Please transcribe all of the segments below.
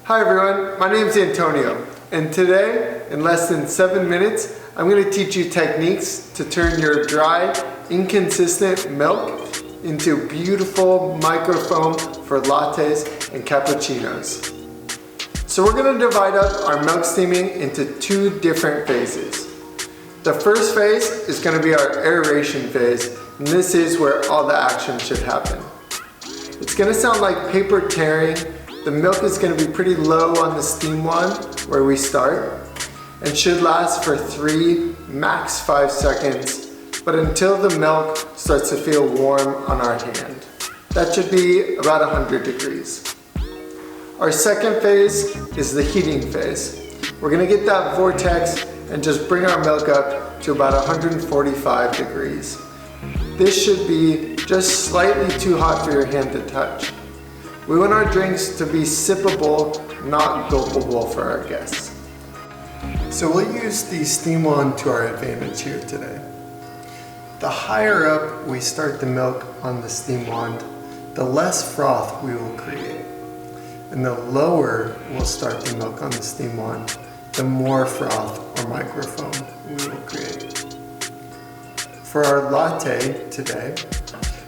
Hi everyone, my name is Antonio, and today, in less than 7 minutes, I'm going to teach you techniques to turn your dry, inconsistent milk into beautiful microfoam for lattes and cappuccinos. So we're going to divide up our milk steaming into 2 different phases. The first phase is going to be our aeration phase, and this is where all the action should happen. It's going to sound like paper tearing. The milk is going to be pretty low on the steam wand where we start and should last for 3, max 5 seconds, but until the milk starts to feel warm on our hand. That should be about 100 degrees. Our second phase is the heating phase. We're going to get that vortex and just bring our milk up to about 145 degrees. This should be just slightly too hot for your hand to touch. We want our drinks to be sippable, not gulpable for our guests. So we'll use the steam wand to our advantage here today. The higher up we start the milk on the steam wand, the less froth we will create. And the lower we'll start the milk on the steam wand, the more froth or microfoam we will create. For our latte today,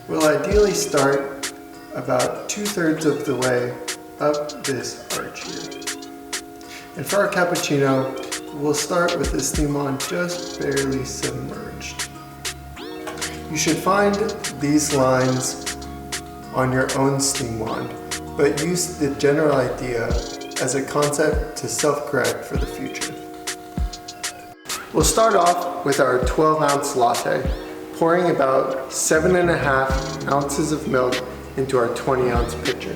we'll ideally start about 2/3 of the way up this arch here. And for our cappuccino, we'll start with the steam wand just barely submerged. You should find these lines on your own steam wand, but use the general idea as a concept to self-correct for the future. We'll start off with our 12-ounce latte, pouring about 7.5 ounces of milk into our 20-ounce pitcher.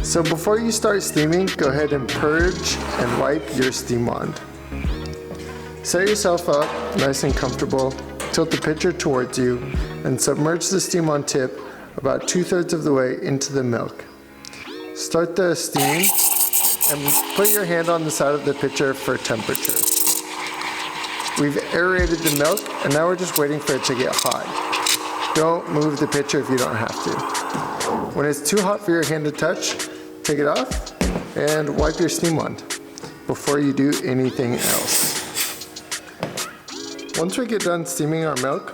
So before you start steaming, go ahead and purge and wipe your steam wand. Set yourself up nice and comfortable, tilt the pitcher towards you, and submerge the steam wand tip about 2/3 of the way into the milk. Start the steam and put your hand on the side of the pitcher for temperature. We've aerated the milk, and now we're just waiting for it to get hot. Don't move the pitcher if you don't have to. When it's too hot for your hand to touch, take it off and wipe your steam wand before you do anything else. Once we get done steaming our milk,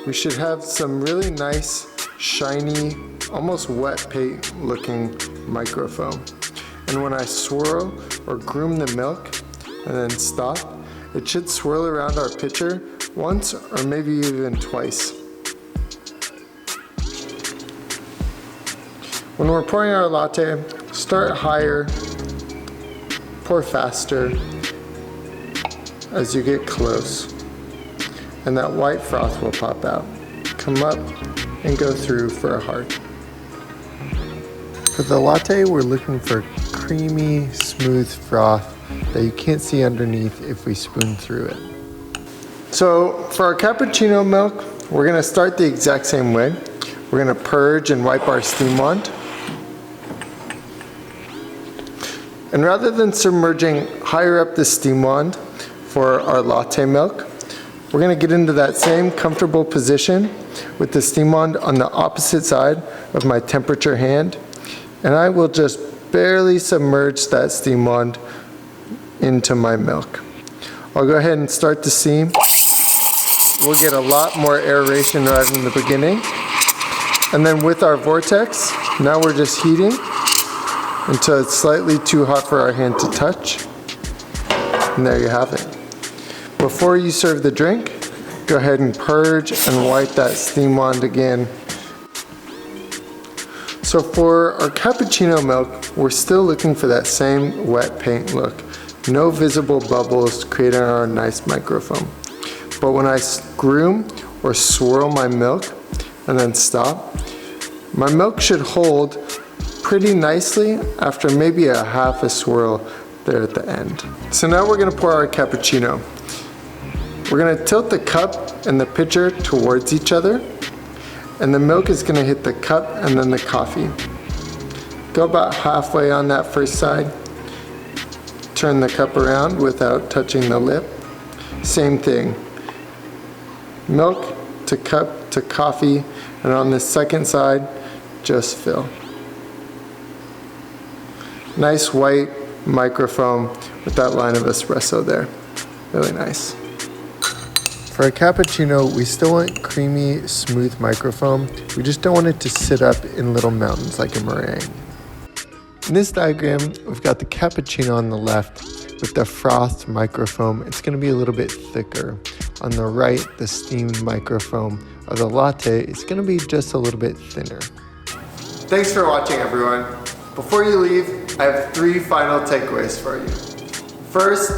we should have some really nice, shiny, almost wet paint looking microfoam. And when I swirl or groom the milk and then stop, it should swirl around our pitcher once or maybe even twice. When we're pouring our latte, start higher, pour faster as you get close, and that white froth will pop out. Come up and go through for a heart. For the latte, we're looking for creamy, smooth froth that you can't see underneath if we spoon through it. So for our cappuccino milk, we're going to start the exact same way. We're going to purge and wipe our steam wand. And rather than submerging higher up the steam wand for our latte milk, we're going to get into that same comfortable position with the steam wand on the opposite side of my temperature hand. And I will just barely submerge that steam wand into my milk. I'll go ahead and start the steam. We'll get a lot more aeration right in the beginning. And then with our vortex, now we're just heating until it's slightly too hot for our hand to touch. And there you have it. Before you serve the drink, go ahead and purge and wipe that steam wand again. So for our cappuccino milk, we're still looking for that same wet paint look. No visible bubbles creating our nice microfoam. But when I groom or swirl my milk and then stop, my milk should hold pretty nicely after maybe a half a swirl there at the end. So now we're going to pour our cappuccino. We're going to tilt the cup and the pitcher towards each other, and the milk is going to hit the cup and then the coffee. Go about halfway on that first side. Turn the cup around without touching the lip. Same thing. Milk to cup to coffee, and on the second side, just fill. Nice white microfoam with that line of espresso there. Really nice. For a cappuccino, we still want creamy, smooth microfoam. We just don't want it to sit up in little mountains like a meringue. In this diagram, we've got the cappuccino on the left with the frothed microfoam. It's gonna be a little bit thicker. On the right, the steamed microfoam of the latte is gonna be just a little bit thinner. Thanks for watching, everyone. Before you leave, I have 3 final takeaways for you. First,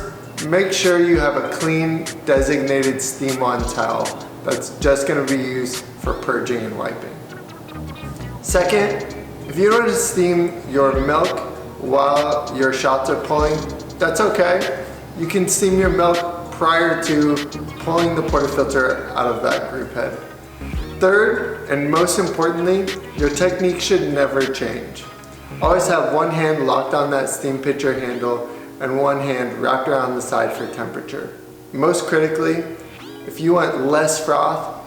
make sure you have a clean, designated steam-on towel that's just gonna be used for purging and wiping. Second, if you don't want to steam your milk while your shots are pulling, that's okay. You can steam your milk prior to pulling the portafilter out of that group head. Third, and most importantly, your technique should never change. Always have one hand locked on that steam pitcher handle and one hand wrapped around the side for temperature. Most critically, if you want less froth,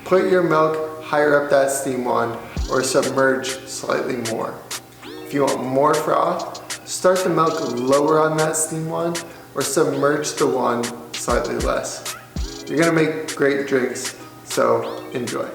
put your milk higher up that steam wand or submerge slightly more. If you want more froth, start the milk lower on that steam wand or submerge the wand slightly less. You're gonna make great drinks, so enjoy.